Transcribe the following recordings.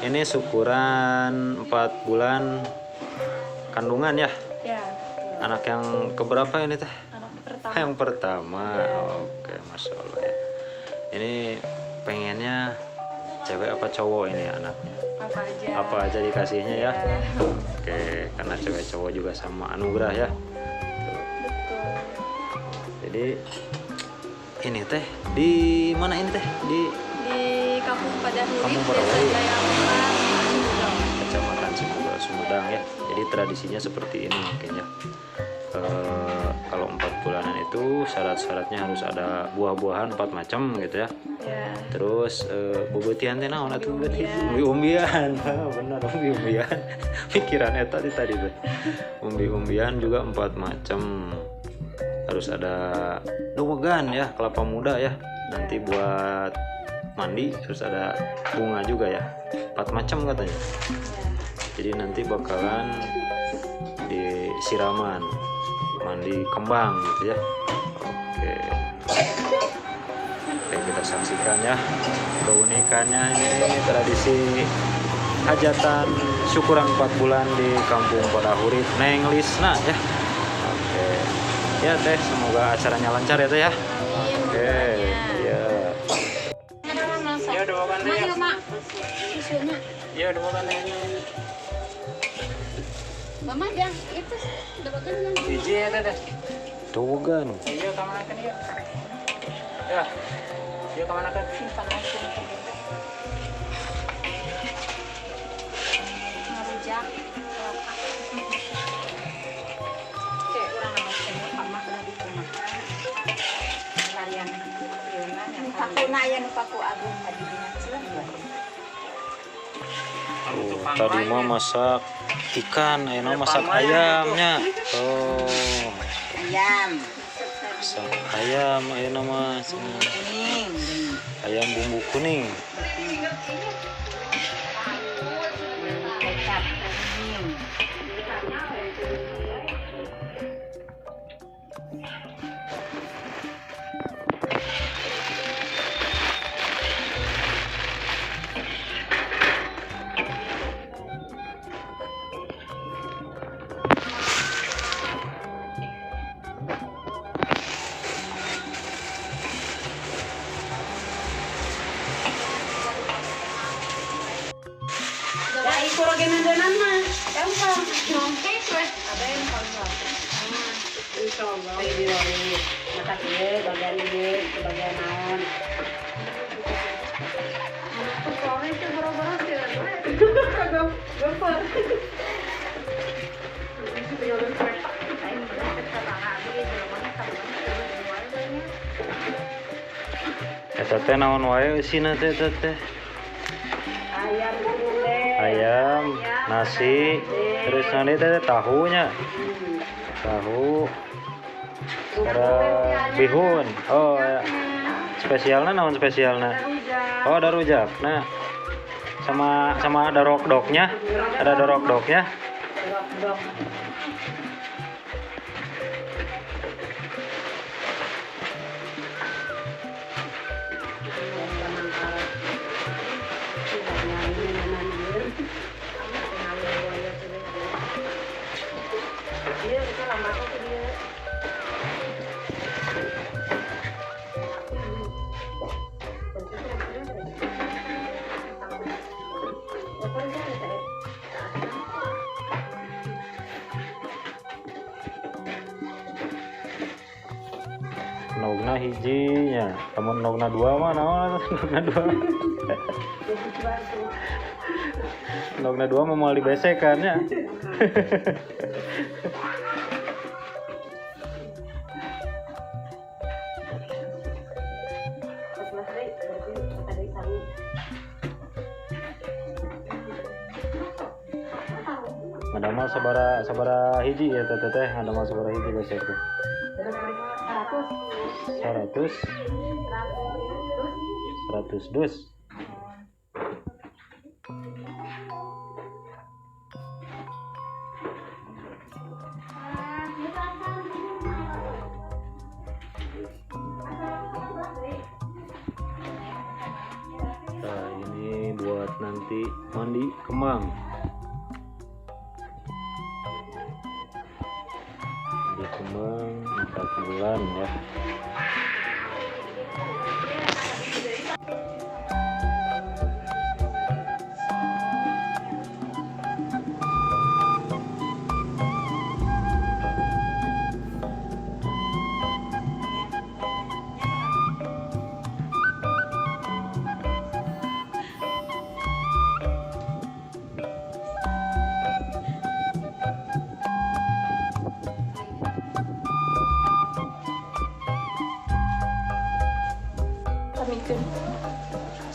ini syukuran 4 bulan kandungan ya. Ya. Anak yang keberapa ini teh? Anak pertama. Yang pertama. Oke, masya Allah ya. Ini pengennya cewek apa cowok ini anaknya? Apa aja. Apa aja dikasihnya ya? Ya. Oke, karena cewek cowok juga sama anugerah ya. Betul. Jadi ini teh di mana ini teh? Di Kampung Padahuri, Kampung Desa Padahuri. Jaya Ampat, Sumedang. Kecamatan Sumedang ya. Jadi tradisinya seperti ini mungkin ya. Kalau 4 bulanan itu syarat-syaratnya harus ada buah-buahan 4 macam gitu ya. Ya. Terus bobetian teh naon atuh berarti? Umbi-umbian. Umbi-umbian. Benar umbi-umbian. Pikiran eta tadi tuh. Umbi-umbian juga 4 macam. Harus ada dowegan ya, kelapa muda ya. Nanti buat mandi, terus ada bunga juga ya. 4 macam katanya. Jadi nanti bakalan disiraman, mandi kembang gitu ya. Oke, kita saksikan ya keunikannya ini tradisi hajatan syukuran 4 bulan di Kampung Padahuri Neng Lisna ya. Oke. Ya teh, semoga acaranya lancar ya teh ya. Oke, ya. Ya doakan deh ya. Mak. Susunya. Ya doakan deh. Mama yang itu doakan yang Biji ya teh. Dowegan. Iya kemana kan ya? Ya. Iya kemana kan? simpan aja. Ngarujak. Cek urang nama semua sama udah di rumah. Larian. Pakuna yang paku agung tadi dinyaceun. Tadi mah masak ikan, ayeuna masak ayamnya. Oh, Ayam masak ayam ayeuna mah. kuning, Ayam bumbu kuning. kecap kuning. Ya iku lagi nandenan mah. Gampang. Nyongkek weh. Ada yang paling Insyaallah ini lagi masak ieu bagian naon. Aku sore itu boro-boro sih. Kagak gempar. Eta teh naon wae isina teh teh? Ayam kuning. Ayam, nasi, terus nanti teh tahunya. Tahu. Ada bihun. Oh, ya. Spesialnya naon spesialnya? Oh, ada rujak. Nah, sama ada rokdoknya. Ada rokdoknya. Dok. Nogna hijinya, temen nogna dua mah naon nogna dua. Nogna dua mah mau dibesekan ya. Ada mah sabara hiji ya teh, ada mah sabara hiji besek tuh. 100 dus. Nah, nanti mandi kembang. Mandi kembang 4 bulan ya.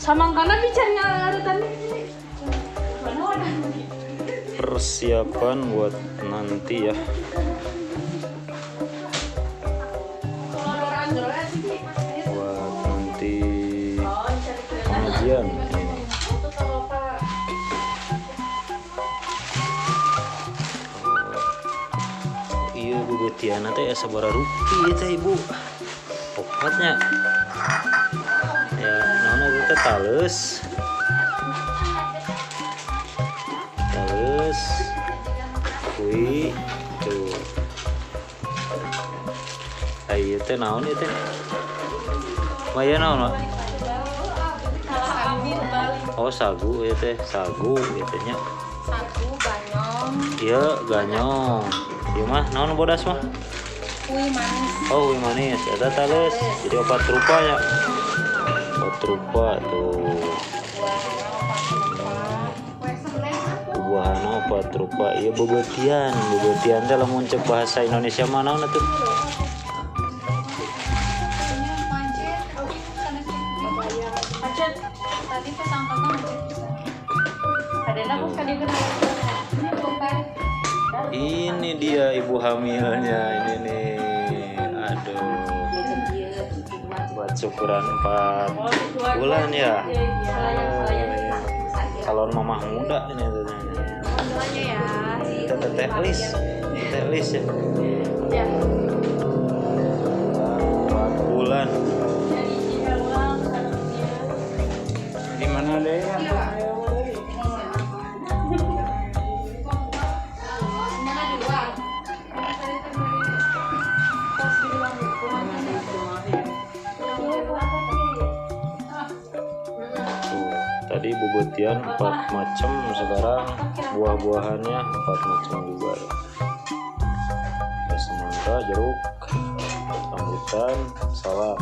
Samangkana bicaranya ada tadi. Persiapan buat nanti ya. Buat nanti pengajian ini. Iya Bu Betiana teh sabaraha rupi teh Ibu. Opatnya. Ya, naon itu teh tales. Kui tuh. Ayo teh naon ieu teh? Maya naon, Mak? Oh, sagu ieu teh, sagu gitu nya. Sagu ganyong. Iya, ganyong. Ieu mah naon bodas mah? Kui manis. Oh, kui manis. Eta tales. Jadi opat rupanya. Opat rupa tuh. Buahana opat rupa. Iya bebetian. Bebetian teh lamun cek bahasa Indonesia mana tuh? Macet. Tadi pas angkatnya macet bisa. Kadena pas kali Ini dia ibu hamilnya ini nih. Aduh. Buat syukuran 4 bulan ya. Calon mamah muda ini tuh. Doanya ya. Teh Lis ya. Ya. 4 bulan. Di mana deh? Tadi bobetian 4 macam, sekarang buah-buahannya 4 macam juga ya. Ada semangka, jeruk, rambutan, salak.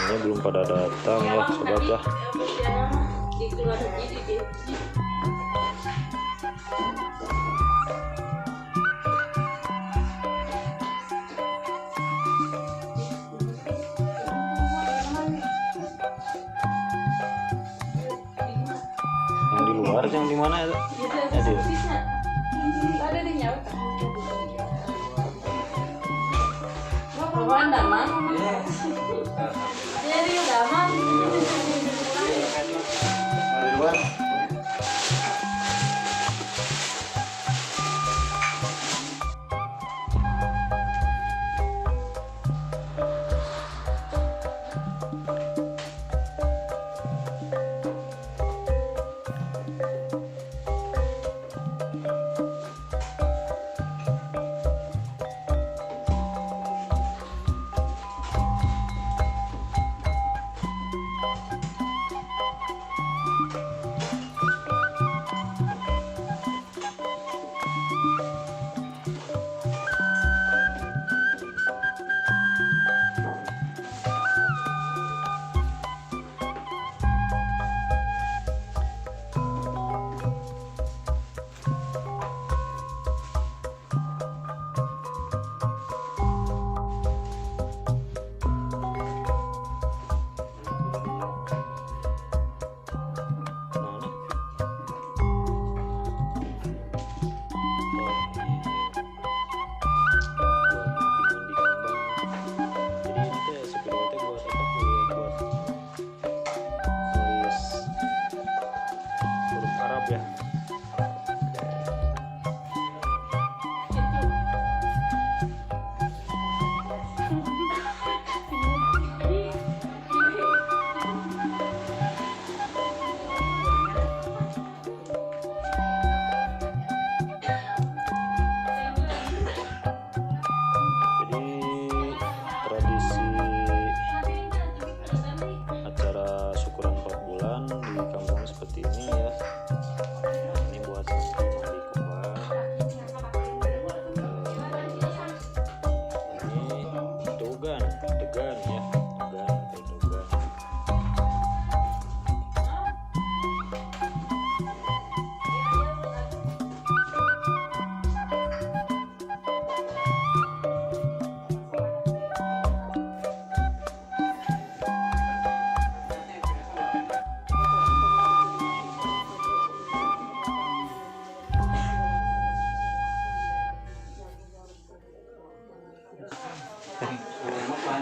Ini belum pada datang ya sobat ya. Yang di luar, yang di mana ya? Ada di nyawa. Kawan daman. Jadi daman. Di luar.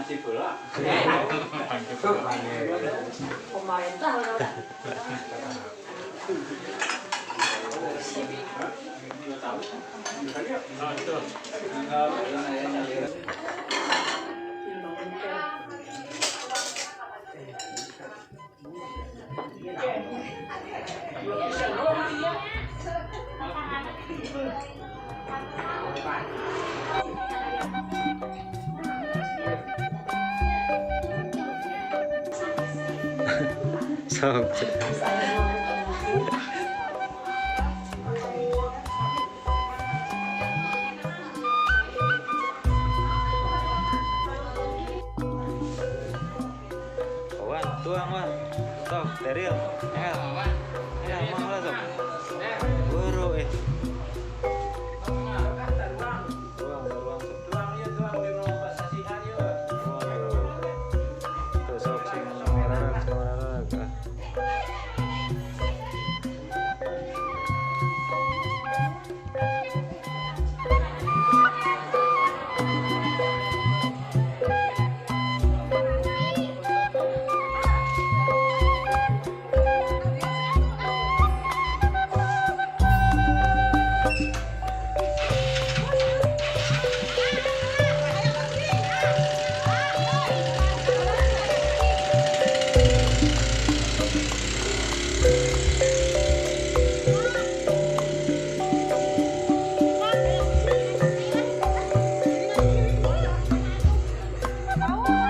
hansip pula. Pemerintah Sok. Kawan, tuang wan. Sok, steril. Ya. Ya, mau lah sok. Buru Tuang, tuang. Tuh sok sing merarak. Tahu